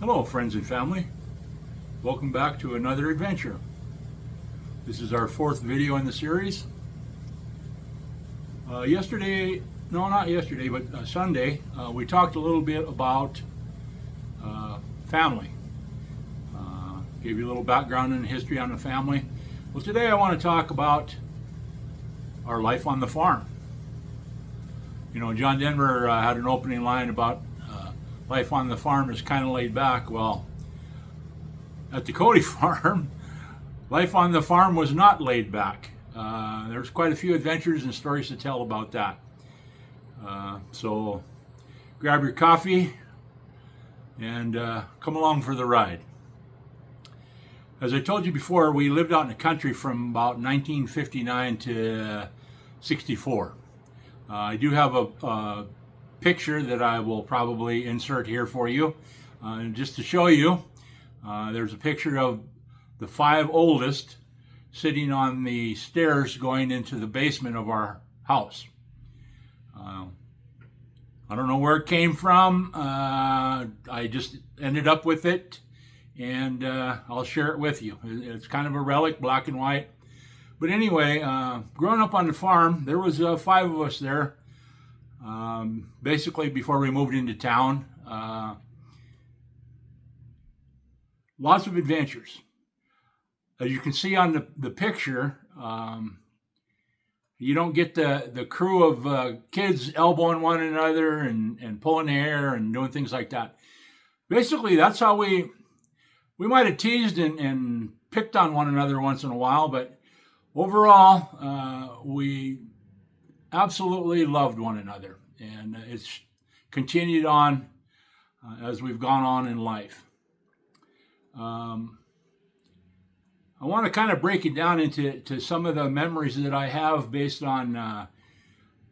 Hello, friends and family. Welcome back to another adventure. This is our fourth video in the series. Sunday, we talked a little bit about family. Gave you a little background and history on the family. Well, today I want to talk about our life on the farm. You know, John Denver had an opening line about life on the farm is kind of laid back. Well, at the Cody farm, life on the farm was not laid back. There's quite a few adventures and stories to tell about that. So grab your coffee and come along for the ride. As I told you before, we lived out in the country from about 1959 to 64. I do have a picture that I will probably insert here for you. Just to show you, there's a picture of the five oldest sitting on the stairs going into the basement of our house. I don't know where it came from. I just ended up with it, and I'll share it with you. It's kind of a relic, black and white. But anyway, growing up on the farm, there was five of us there. Basically, before we moved into town, lots of adventures. As you can see on the picture, you don't get the crew of kids elbowing one another and pulling hair and doing things like that. Basically, that's how we might have teased and picked on one another once in a while, but overall, we absolutely loved one another, and it's continued on as we've gone on in life. I want to kind of break it down into some of the memories that I have based on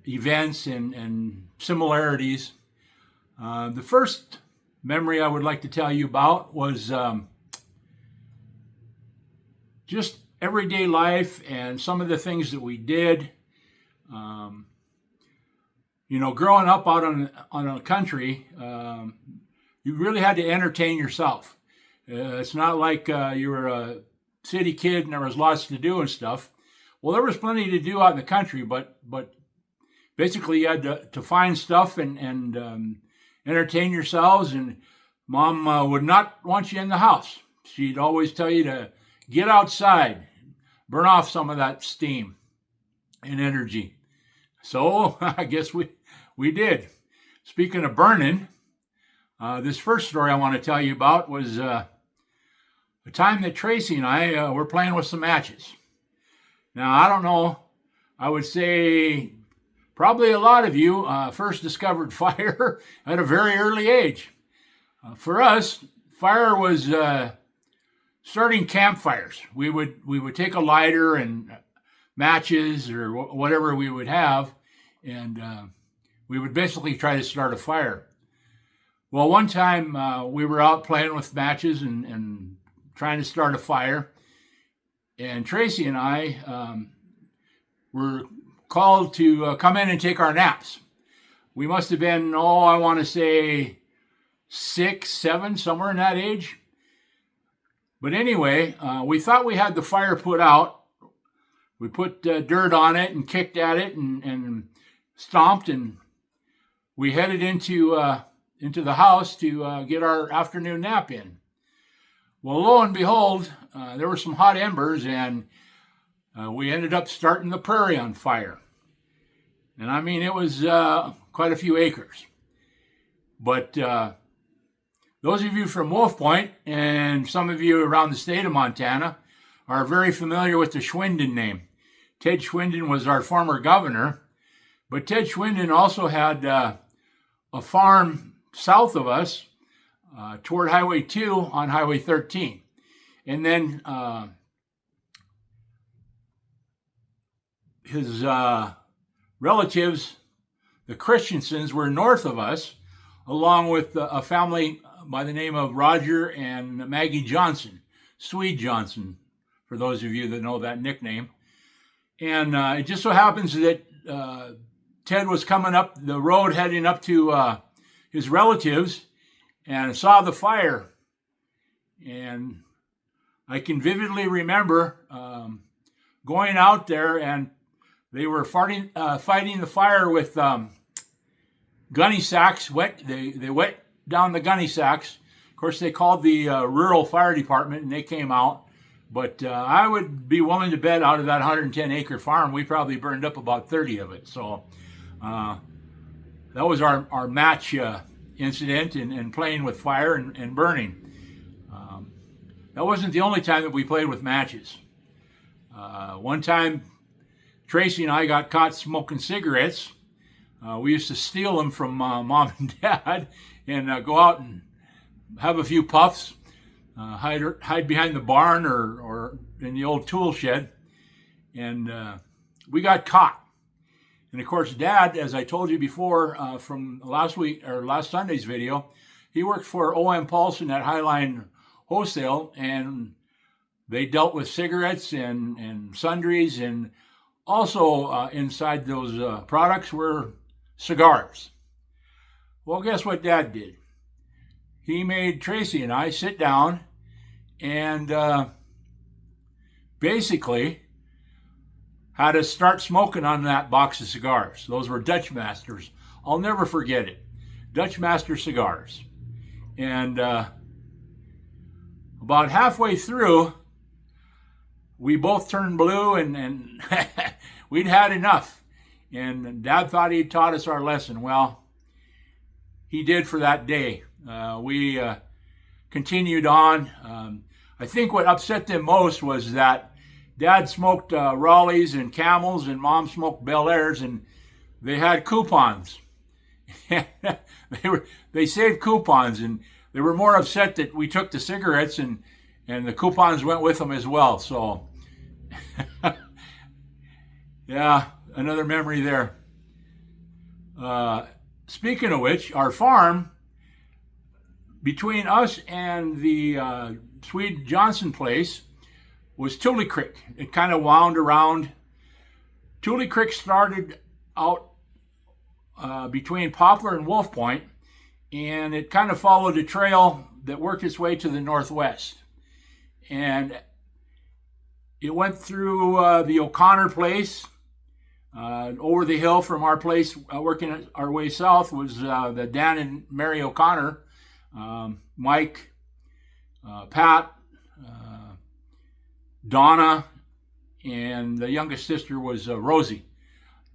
events and similarities. The first memory I would like to tell you about was just everyday life and some of the things that we did. Growing up out on a country, you really had to entertain yourself. It's not like you were a city kid and there was lots to do and stuff. Well, there was plenty to do out in the country, but basically you had to find stuff and entertain yourselves. And Mom would not want you in the house. She'd always tell you to get outside, burn off some of that steam and energy. So I guess we did. Speaking of burning, this first story I want to tell you about was the time that Tracy and I were playing with some matches. Now, I don't know, I would say probably a lot of you first discovered fire at a very early age. For us, fire was starting campfires. We would take a lighter and matches or whatever we would have, and we would basically try to start a fire. Well, one time we were out playing with matches and trying to start a fire, and Tracy and I were called to come in and take our naps. We must have been, I want to say 6, 7, somewhere in that age. But anyway, we thought we had the fire put out. We put dirt on it and kicked at it and stomped, and we headed into the house to get our afternoon nap in. Well, lo and behold, there were some hot embers, and we ended up starting the prairie on fire. And I mean, it was quite a few acres. But those of you from Wolf Point and some of you around the state of Montana are very familiar with the Schwinden name. Ted Schwinden was our former governor, but Ted Schwinden also had a farm south of us toward Highway 2 on Highway 13. And then his relatives, the Christiansons, were north of us, along with a family by the name of Roger and Maggie Johnson, Swede Johnson, for those of you that know that nickname. And it just so happens that Ted was coming up the road heading up to his relatives and saw the fire And I can vividly remember going out there, and they were fighting the fire with gunny sacks. They wet down the gunny sacks. Of course, they called the rural fire department, and they came out. But I would be willing to bet out of that 110-acre farm, we probably burned up about 30 of it. So that was our match incident in playing with fire and burning. That wasn't the only time that we played with matches. One time, Tracy and I got caught smoking cigarettes. We used to steal them from Mom and Dad and go out and have a few puffs. Hide behind the barn or in the old tool shed, and we got caught. And of course, Dad, as I told you before from last Sunday's video, he worked for O.M. Paulson at Highline Wholesale, and they dealt with cigarettes and sundries, and also inside those products were cigars. Well, guess what Dad did? He made Tracy and I sit down and basically had us start smoking on that box of cigars. Those were Dutch Masters. I'll never forget it. Dutch Master cigars. And about halfway through, we both turned blue and we'd had enough. And Dad thought he'd taught us our lesson. Well, he did for that day. We continued on. I think what upset them most was that Dad smoked Raleighs and Camels and Mom smoked Bel Airs, and they had coupons. They saved coupons, and they were more upset that we took the cigarettes and the coupons went with them as well. So, yeah, another memory there. Speaking of which, our farm, between us and the Swede Johnson place, was Tule Creek. It kind of wound around. Tule Creek started out between Poplar and Wolf Point, and it kind of followed a trail that worked its way to the northwest. And it went through the O'Connor place. Over the hill from our place, working our way south, was the Dan and Mary O'Connor, Mike, Pat, Donna, and the youngest sister was Rosie.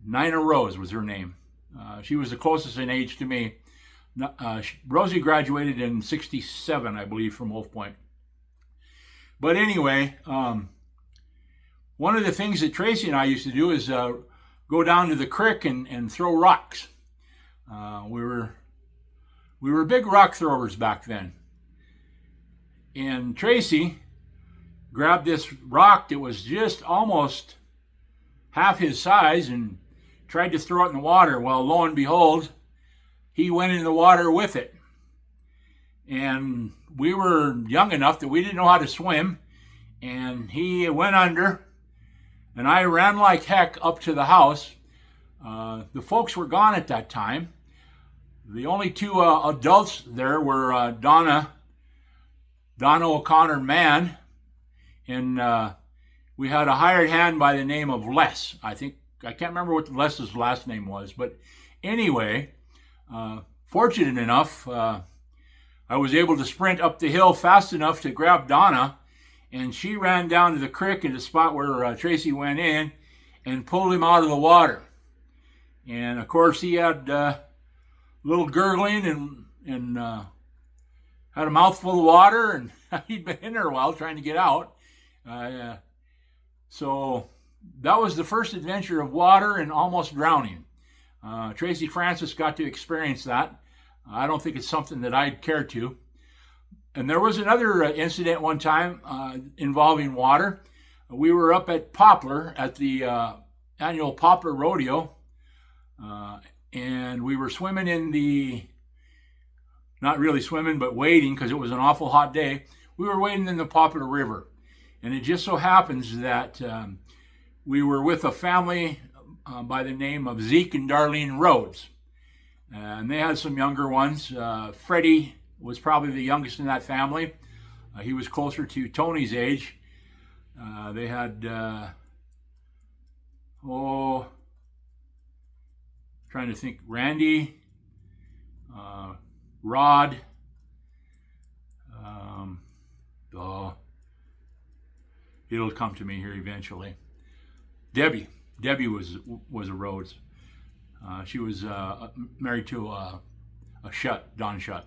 Nina Rose was her name. She was the closest in age to me. Rosie graduated in '67, I believe, from Wolf Point. But anyway, one of the things that Tracy and I used to do is go down to the creek and throw rocks. We were big rock throwers back then. And Tracy grabbed this rock that was just almost half his size and tried to throw it in the water. Well, lo and behold, he went in the water with it. And we were young enough that we didn't know how to swim. And he went under, and I ran like heck up to the house. The folks were gone at that time. The only two adults there were Donna O'Connor Mann, and we had a hired hand by the name of Les. I can't remember what Les's last name was, but anyway, fortunate enough, I was able to sprint up the hill fast enough to grab Donna, and she ran down to the creek in the spot where Tracy went in and pulled him out of the water. And of course, he had a little gurgling and had a mouthful of water, and he'd been in there a while trying to get out. So that was the first adventure of water and almost drowning. Tracy Francis got to experience that. I don't think it's something that I'd care to. And there was another incident one time involving water. We were up at Poplar at the annual Poplar Rodeo, and we were swimming in the, not really swimming, but wading because it was an awful hot day. We were wading in the Poplar River. And it just so happens that we were with a family by the name of Zeke and Darlene Rhodes. And they had some younger ones. Freddie was probably the youngest in that family. He was closer to Tony's age. They had, trying to think, Randy, Rod, it'll come to me here eventually. Debbie was a Rhodes. She was married to a Don Shutt.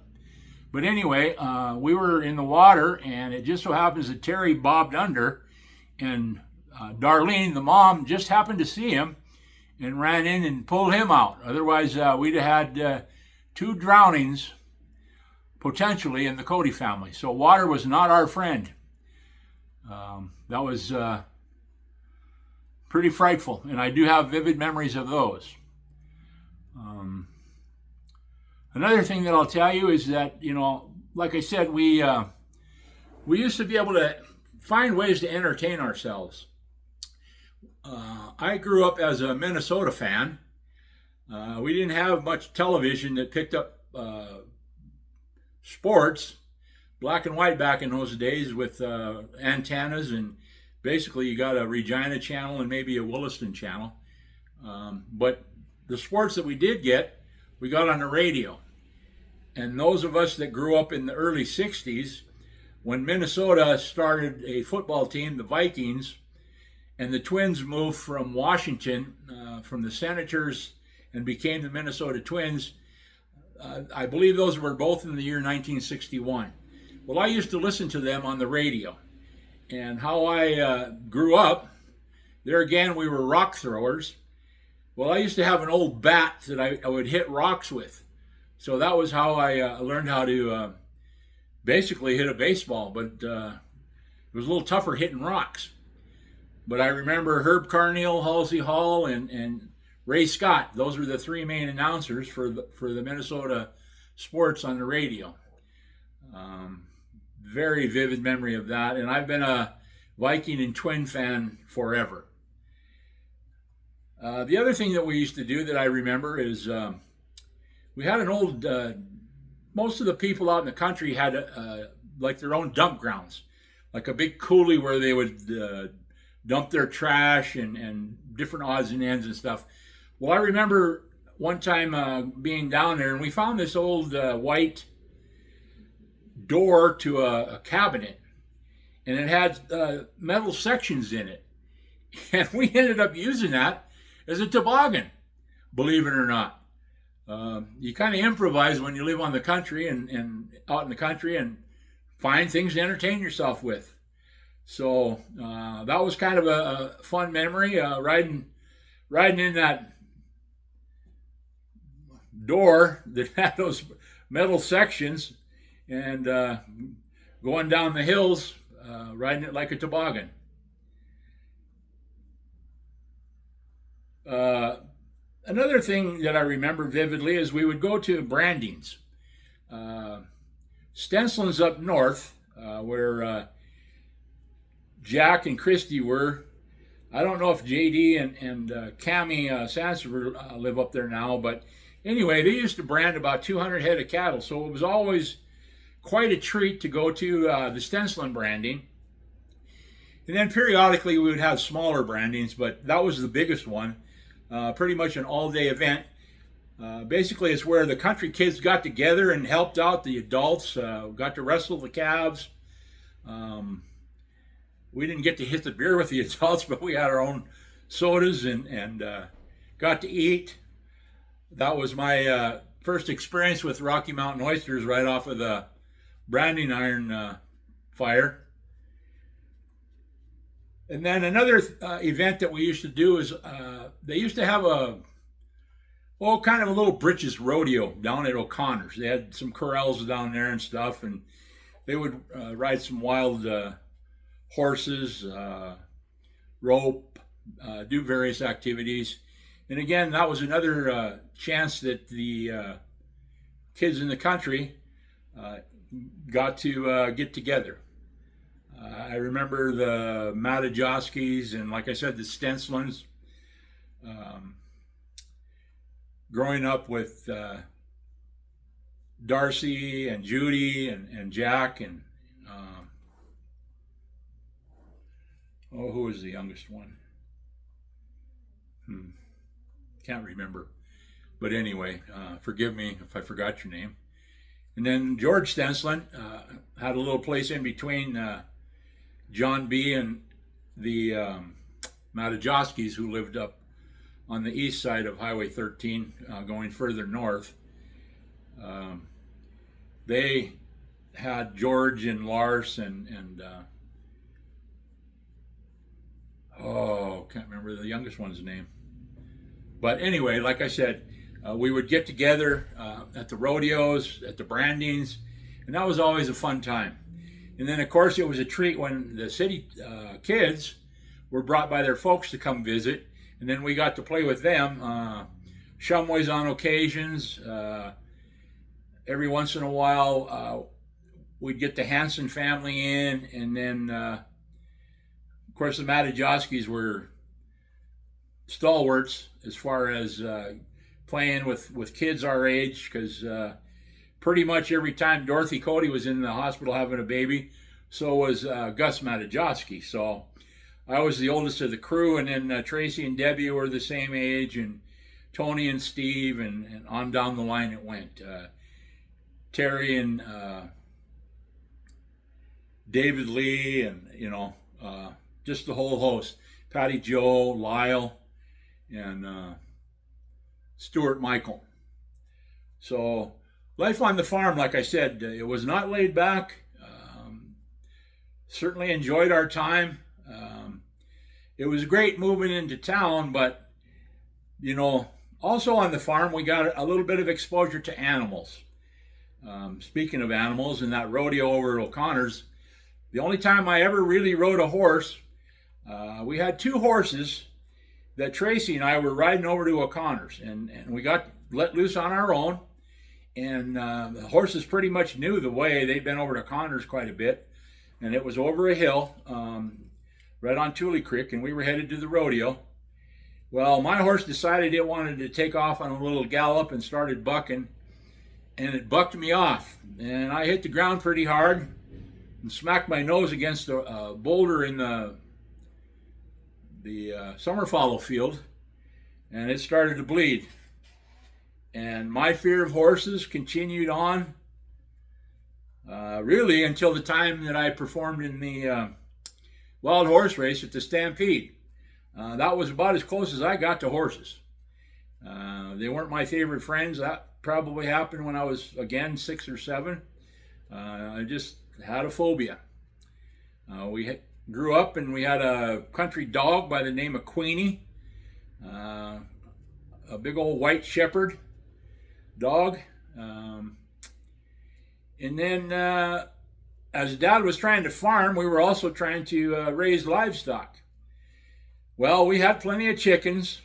But anyway, we were in the water, and it just so happens that Terry bobbed under, and Darlene, the mom, just happened to see him and ran in and pulled him out. Otherwise, we'd have had 2 drownings potentially in the Cody family. So water was not our friend. That was pretty frightful, and I do have vivid memories of those. Another thing that I'll tell you is that, like I said, we used to be able to find ways to entertain ourselves. I grew up as a Minnesota fan. We didn't have much television that picked up sports, black and white back in those days with antennas, and basically you got a Regina channel and maybe a Williston channel. But the sports that we did get, we got on the radio. And those of us that grew up in the early 60s, when Minnesota started a football team, the Vikings, and the Twins moved from Washington, from the Senators, and became the Minnesota Twins, I believe those were both in the year 1961. Well, I used to listen to them on the radio. And how I grew up, there again, we were rock throwers. Well, I used to have an old bat that I would hit rocks with. So that was how I learned how to basically hit a baseball, but it was a little tougher hitting rocks. But I remember Herb Carneal, Halsey Hall, and Ray Scott. Those were the 3 main announcers for the Minnesota sports on the radio. Very vivid memory of that, and I've been a Viking and Twin fan forever. The other thing that we used to do that I remember is we had an old, most of the people out in the country had like their own dump grounds, like a big coulee where they would dump their trash and different odds and ends and stuff. Well, I remember one time being down there, and we found this old white door to a cabinet, and it had metal sections in it. And we ended up using that as a toboggan, believe it or not. You kind of improvise when you live on the country and out in the country and find things to entertain yourself with. So that was kind of a fun memory, riding in that door that had those metal sections and going down the hills, riding it like a toboggan. Another thing that I remember vividly is we would go to brandings. Stensland's up north, where Jack and Christy were. I don't know if JD and Cammie Sansevier live up there now, but anyway, they used to brand about 200 head of cattle, so it was always quite a treat to go to the Stensland branding. And then periodically we would have smaller brandings, but that was the biggest one. Pretty much an all-day event. Basically, it's where the country kids got together and helped out the adults, got to wrestle the calves. We didn't get to hit the beer with the adults, but we had our own sodas and got to eat. That was my first experience with Rocky Mountain oysters right off of the branding iron fire. And then another event that we used to do is they used to have kind of a little britches rodeo down at O'Connor's. They had some corrals down there and stuff, and they would ride some wild horses, rope, do various activities. And again, that was another chance that the kids in the country got to get together. I remember the Matajoskis and, like I said, the Stenslands. Growing up with Darcy and Judy and Jack and Oh, who was the youngest one? Can't remember. But anyway, forgive me if I forgot your name. And then George Stensland had a little place in between John B. and the Matajoskis, who lived up on the east side of Highway 13, going further north. They had George and Lars and can't remember the youngest one's name. But anyway, like I said, we would get together at the rodeos, at the brandings, and that was always a fun time. And then, of course, it was a treat when the city kids were brought by their folks to come visit, and then we got to play with them. Shumways on occasions. Every once in a while, we'd get the Hanson family in, and then, of course, the Matajoskis were stalwarts as far as playing with kids our age, because pretty much every time Dorothy Cody was in the hospital having a baby, so was Gus Matajoski. So I was the oldest of the crew, and then Tracy and Debbie were the same age, and Tony and Steve, and on down the line it went. Terry and David Lee, and just the whole host. Patty Joe, Lyle, and Stuart Michael. So life on the farm, like I said, it was not laid back. Certainly enjoyed our time. It was great moving into town, but also on the farm we got a little bit of exposure to animals. Speaking of animals, in that rodeo over at O'Connor's, the only time I ever really rode a horse, we had two horses that Tracy and I were riding over to O'Connor's, and we got let loose on our own, and the horses pretty much knew the way. They'd been over to O'Connor's quite a bit, and it was over a hill right on Tule Creek, and we were headed to the rodeo. Well, my horse decided it wanted to take off on a little gallop and started bucking, and it bucked me off, and I hit the ground pretty hard and smacked my nose against a boulder in the summer fallow field, and it started to bleed. And my fear of horses continued on really until the time that I performed in the wild horse race at the Stampede. That was about as close as I got to horses. They weren't my favorite friends. That probably happened when I was, again, 6 or 7. I just had a phobia. We grew up and we had a country dog by the name of Queenie, a big old white shepherd dog. And then as Dad was trying to farm, we were also trying to raise livestock. Well, we had plenty of chickens.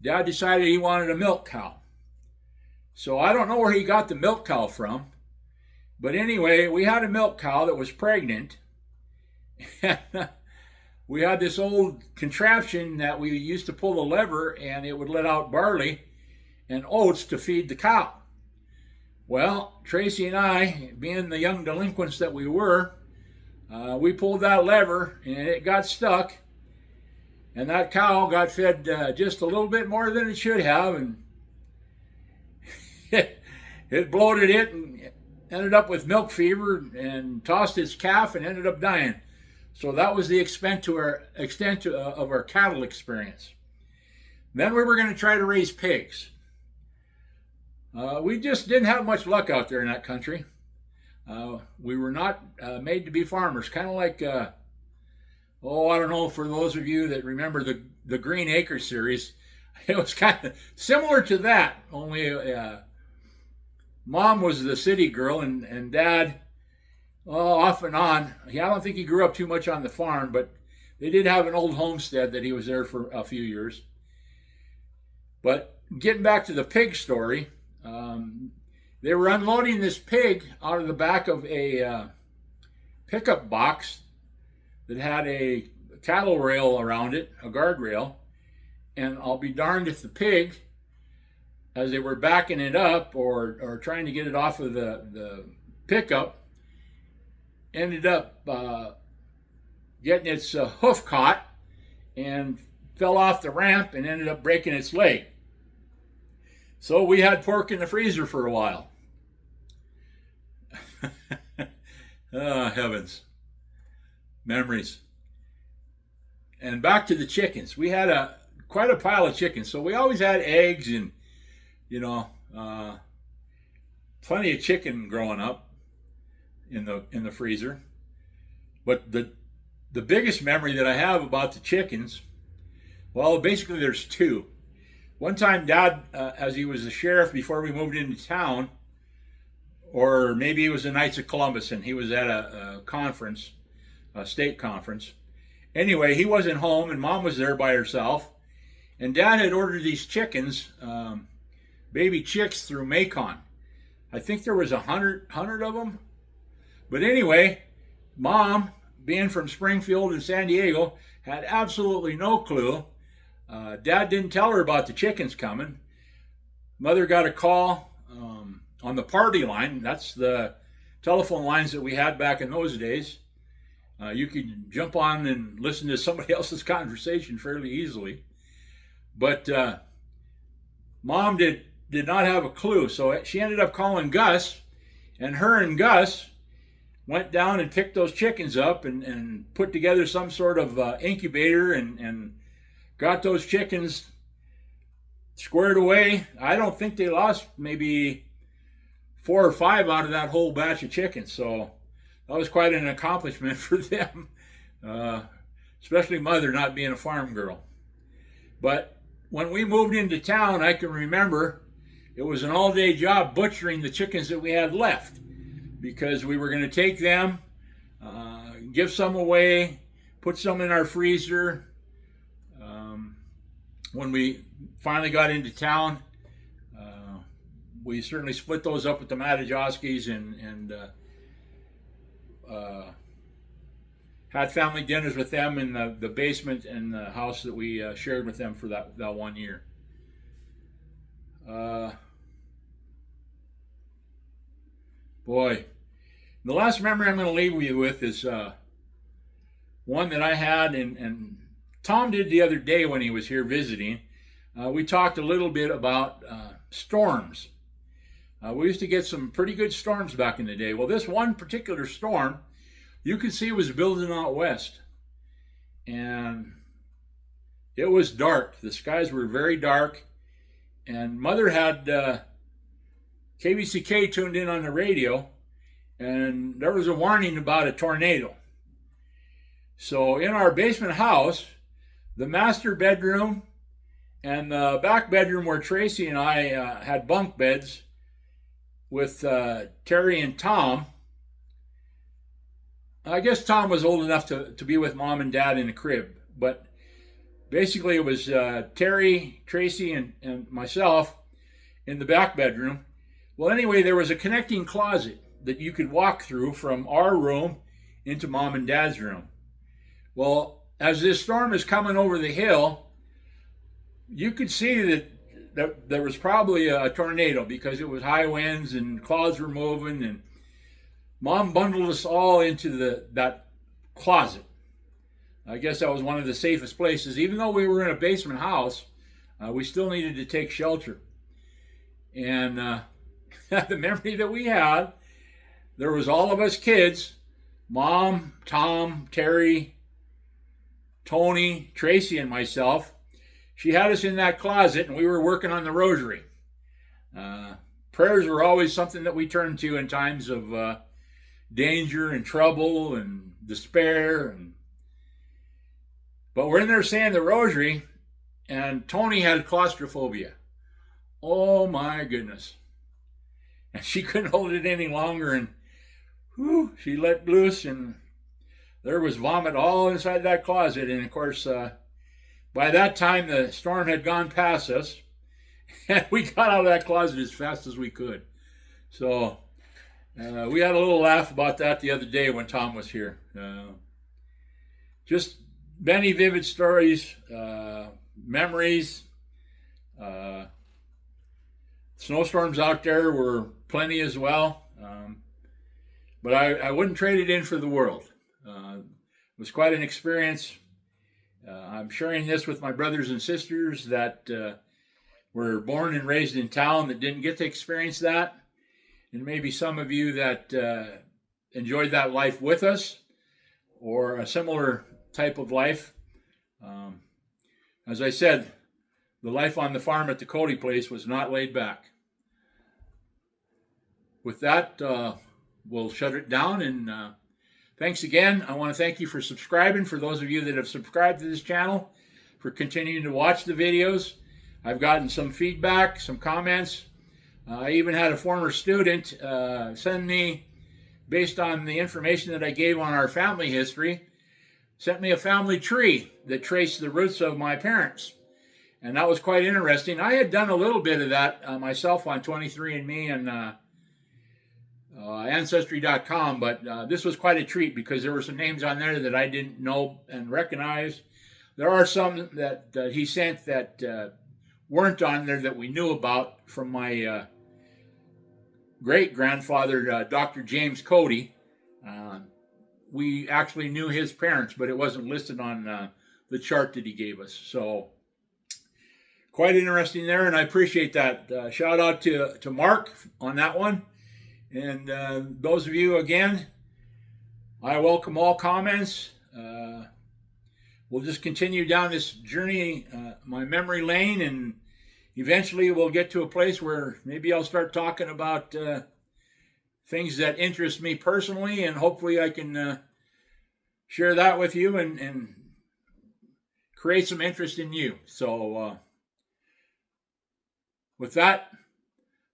Dad decided he wanted a milk cow. So I don't know where he got the milk cow from. But anyway, we had a milk cow that was pregnant. We had this old contraption that we used to pull the lever, and it would let out barley and oats to feed the cow. Well, Tracy and I, being the young delinquents that we were, we pulled that lever and it got stuck, and that cow got fed just a little bit more than it should have, and it bloated it and ended up with milk fever and tossed its calf and ended up dying. So that was the extent of our cattle experience. Then we were going to try to raise pigs. We just didn't have much luck out there in that country. We were not made to be farmers. Kind of like, I don't know, for those of you that remember the Green Acre series, it was kind of similar to that, only Mom was the city girl, and Dad, off and on. I don't think he grew up too much on the farm, but they did have an old homestead that he was there for a few years. But getting back to the pig story, they were unloading this pig out of the back of a pickup box that had a cattle rail around it, a guardrail, and I'll be darned if the pig, as they were backing it up or trying to get it off of the pickup, ended up getting its hoof caught and fell off the ramp and ended up breaking its leg. So we had pork in the freezer for a while. Oh, heavens. Memories. And back to the chickens. We had quite a pile of chickens. So we always had eggs and, plenty of chicken growing up in the freezer. But the biggest memory that I have about the chickens, well, basically there's two. One time, Dad, as he was the sheriff before we moved into town, or maybe it was the Knights of Columbus, and he was at a conference, a state conference. Anyway, he wasn't home, and Mom was there by herself. And Dad had ordered these chickens, baby chicks, through Macon. I think there was 100 of them. But anyway, Mom, being from Springfield and San Diego, had absolutely no clue. Dad didn't tell her about the chickens coming. Mother got a call on the party line. That's the telephone lines that we had back in those days. You could jump on and listen to somebody else's conversation fairly easily. But Mom did not have a clue. So she ended up calling Gus, and her and Gus went down and picked those chickens up and put together some sort of incubator and got those chickens squared away. I don't think they lost maybe 4 or 5 out of that whole batch of chickens. So that was quite an accomplishment for them, especially Mother not being a farm girl. But when we moved into town, I can remember it was an all-day job butchering the chickens that we had left, because we were going to take them, give some away, put some in our freezer. When we finally got into town, we certainly split those up with the Matajoskis and had family dinners with them in the basement and the house that we shared with them for that 1 year. Boy, the last memory I'm going to leave you with is one that I had, and Tom did the other day when he was here visiting. We talked a little bit about storms. We used to get some pretty good storms back in the day. Well, this one particular storm, you could see, was building out west. And it was dark. The skies were very dark. And Mother had KBCK tuned in on the radio, and there was a warning about a tornado. So in our basement house, the master bedroom and the back bedroom where Tracy and I had bunk beds with Terry and Tom. I guess Tom was old enough to be with Mom and Dad in a crib, but basically it was Terry, Tracy, and myself in the back bedroom. Well, anyway, there was a connecting closet that you could walk through from our room into Mom and Dad's room. Well, as this storm is coming over the hill, you could see that there was probably a tornado, because it was high winds and clouds were moving, and Mom bundled us all into that closet. I guess that was one of the safest places. Even though we were in a basement house, we still needed to take shelter. And the memory that we had, there was all of us kids, Mom, Tom, Terry, Tony, Tracy, and myself. She had us in that closet, and we were working on the rosary. Prayers were always something that we turned to in times of danger and trouble and despair. But we're in there saying the rosary, and Tony had claustrophobia. Oh my goodness. And she couldn't hold it any longer, and she let loose, and there was vomit all inside that closet. And of course, by that time, the storm had gone past us, and we got out of that closet as fast as we could. So we had a little laugh about that the other day when Tom was here. Just many vivid stories, memories. Snowstorms out there were plenty as well. But I wouldn't trade it in for the world. was quite an experience. I'm sharing this with my brothers and sisters that were born and raised in town that didn't get to experience that. And maybe some of you that enjoyed that life with us or a similar type of life. As I said, the life on the farm at the Cody place was not laid back. With that, we'll shut it down. And thanks again. I want to thank you for subscribing. For those of you that have subscribed to this channel, for continuing to watch the videos. I've gotten some feedback, some comments. I even had a former student send me, based on the information that I gave on our family history, sent me a family tree that traced the roots of my parents. And that was quite interesting. I had done a little bit of that myself on 23andMe and Ancestry.com, but this was quite a treat because there were some names on there that I didn't know and recognize. There are some that he sent that weren't on there that we knew about from my great-grandfather, Dr. James Cody. We actually knew his parents, but it wasn't listed on the chart that he gave us. So quite interesting there, and I appreciate that. Shout out to Mark on that one. And those of you, again, I welcome all comments. We'll just continue down this journey, my memory lane, and eventually we'll get to a place where maybe I'll start talking about things that interest me personally, and hopefully I can share that with you and create some interest in you. So with that,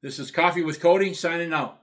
this is Coffee with Cody signing out.